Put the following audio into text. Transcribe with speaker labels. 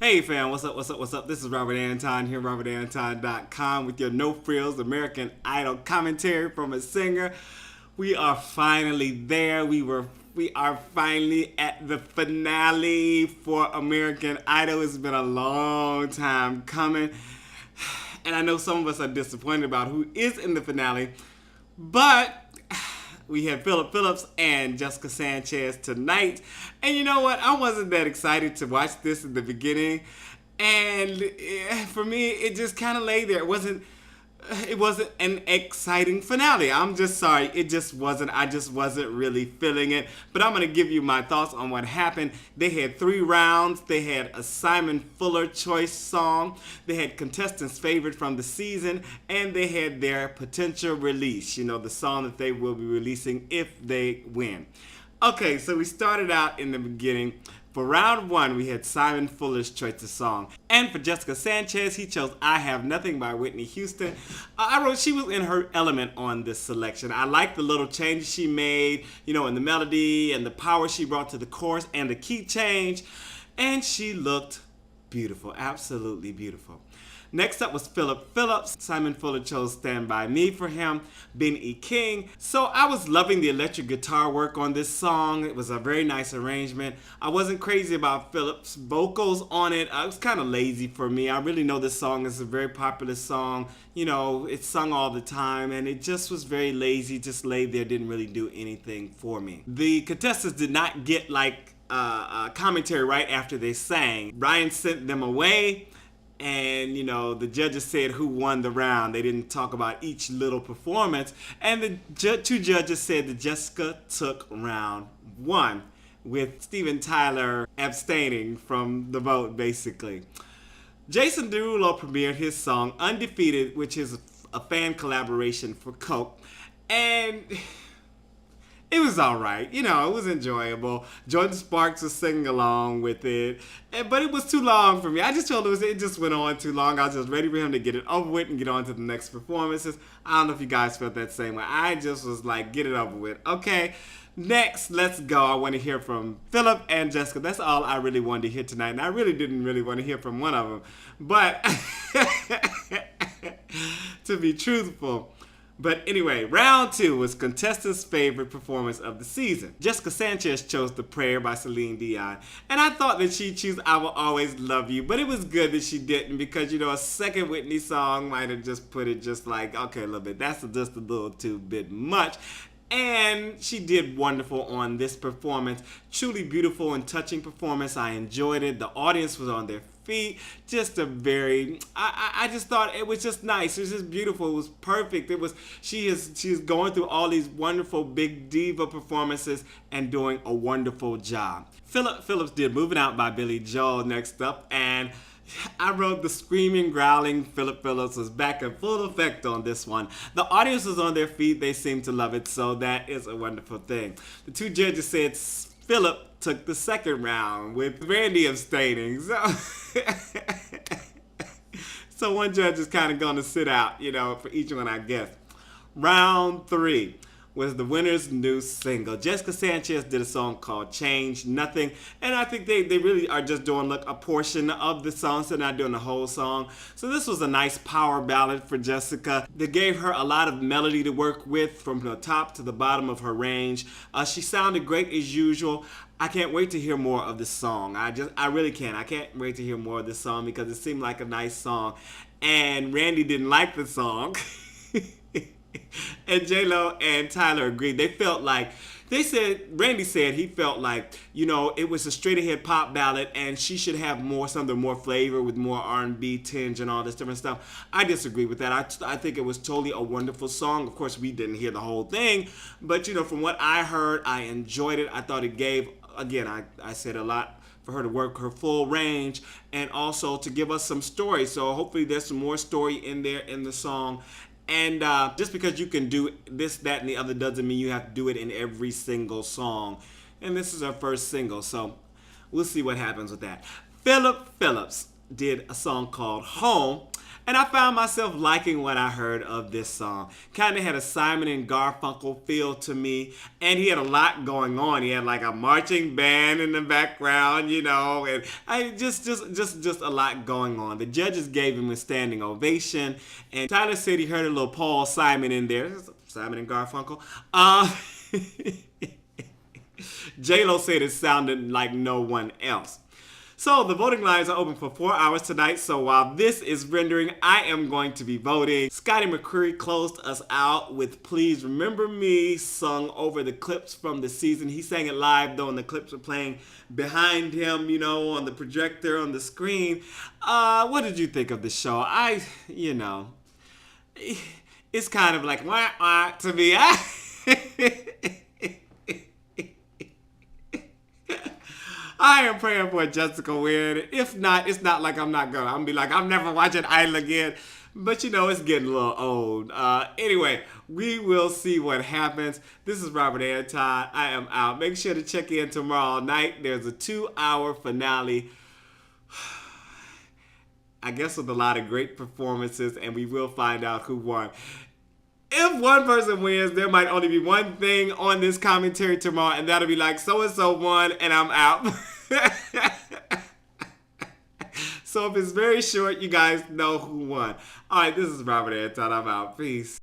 Speaker 1: Hey fam, what's up, what's up, what's up? This is Robert Anton here, robertanton.com with your No Frills American Idol commentary from a singer. We are finally there. We are finally at the finale for American Idol. It's been a long time coming. And I know some of us are disappointed about who is in the finale, but we had Phillips and Jessica Sanchez tonight. And you know what? I wasn't that excited to watch this in the beginning. And for me, it just kind of lay there. It wasn't an exciting finale. I'm just sorry. It just wasn't. I just wasn't really feeling it. But I'm going to give you my thoughts on what happened. They had 3 rounds. They had a Simon Fuller choice song. They had Contestant's Favorite from the season. And they had their potential release. You know, the song that they will be releasing if they win. Okay, so we started out in the beginning. For round 1, we had Simon Fuller's choice of song. And for Jessica Sanchez, he chose I Have Nothing by Whitney Houston. I wrote she was in her element on this selection. I liked the little changes she made, you know, in the melody and the power she brought to the chorus and the key change. And she looked beautiful, absolutely beautiful. Next up was Phillips. Simon Fuller chose Stand By Me for him, Ben E. King. So I was loving the electric guitar work on this song. It was a very nice arrangement. I wasn't crazy about Phillips' vocals on it. It was kind of lazy for me. I really know this song is a very popular song. You know, it's sung all the time, and it just was very lazy, just laid there, didn't really do anything for me. The contestants did not get like commentary right after they sang. Brian sent them away. And, you know, the judges said who won the round. They didn't talk about each little performance. And the 2 judges said that Jessica took round 1, with Steven Tyler abstaining from the vote, basically. Jason DeRulo premiered his song Undefeated, which is a fan collaboration for Coke. And it was all right. You know, it was enjoyable. Jordan Sparks was singing along with it. But it was too long for me. I just felt it just went on too long. I was just ready for him to get it over with and get on to the next performances. I don't know if you guys felt that same way. I just was like, get it over with. Okay, next, let's go. I want to hear from Phillip and Jessica. That's all I really wanted to hear tonight. And I really didn't really want to hear from one of them. But to be truthful. But anyway, round 2 was contestant's favorite performance of the season. Jessica Sanchez chose The Prayer by Celine Dion. And I thought that she'd choose I Will Always Love You, but it was good that she didn't because, you know, a second Whitney song might have just put it just like, okay, a little bit. That's just a little too bit much. And she did wonderful on this performance. Truly beautiful and touching performance. I enjoyed it. The audience was on their feet. Just a very, I just thought it was just nice. It was just beautiful. It was perfect. She's going through all these wonderful big diva performances and doing a wonderful job. Phillips did Moving Out by Billy Joel next up, and I wrote the screaming, growling Phillips was back in full effect on this one. The audience was on their feet. They seemed to love it, so that is a wonderful thing. The 2 judges said Phillip took the second round with Randy abstaining. So one judge is kind of going to sit out, you know, for each one, I guess. Round 3 was the winner's new single. Jessica Sanchez did a song called Change Nothing, and I think they really are just doing like a portion of the song, so they're not doing the whole song. So this was a nice power ballad for Jessica. They gave her a lot of melody to work with from the top to the bottom of her range. She sounded great as usual. I can't wait to hear more of this song. I really can't. I can't wait to hear more of this song because it seemed like a nice song. And Randy didn't like the song. And J-Lo and Tyler agreed. Randy said he felt like, you know, it was a straight ahead pop ballad and she should have something more flavor with more R&B tinge and all this different stuff. I disagree with that. I think it was totally a wonderful song. Of course, we didn't hear the whole thing, but you know, from what I heard, I enjoyed it. I thought it gave, again, I said a lot for her to work her full range and also to give us some story. So hopefully there's some more story in there in the song. And just because you can do this, that, and the other doesn't mean you have to do it in every single song. And this is our first single, so we'll see what happens with that. Phillips. did a song called Home. And I found myself liking what I heard of this song. Kind of had a Simon and Garfunkel feel to me, and he had a lot going on. He had like a marching band in the background, you know, and I just a lot going on. The judges gave him a standing ovation, and Tyler said he heard a little Paul Simon in there, Simon and Garfunkel. J-Lo said it sounded like no one else. So the voting lines are open for 4 hours tonight. So while this is rendering, I am going to be voting. Scotty McCreery closed us out with Please Remember Me, sung over the clips from the season. He sang it live though, and the clips were playing behind him, you know, on the projector, on the screen. What did you think of the show? It's kind of like wah, wah, to me. I am praying for Jessica win. If not, it's not like I'm not gonna. I'm gonna be like, I'm never watching Idol again. But you know, it's getting a little old. Anyway, we will see what happens. This is Robert Anton. I am out. Make sure to check in tomorrow night. There's a 2-hour finale. I guess with a lot of great performances, and we will find out who won. If one person wins, there might only be one thing on this commentary tomorrow, and that'll be like, so-and-so won, and I'm out. So if it's very short, you guys know who won. All right, this is Robert Anton. I'm out. Peace.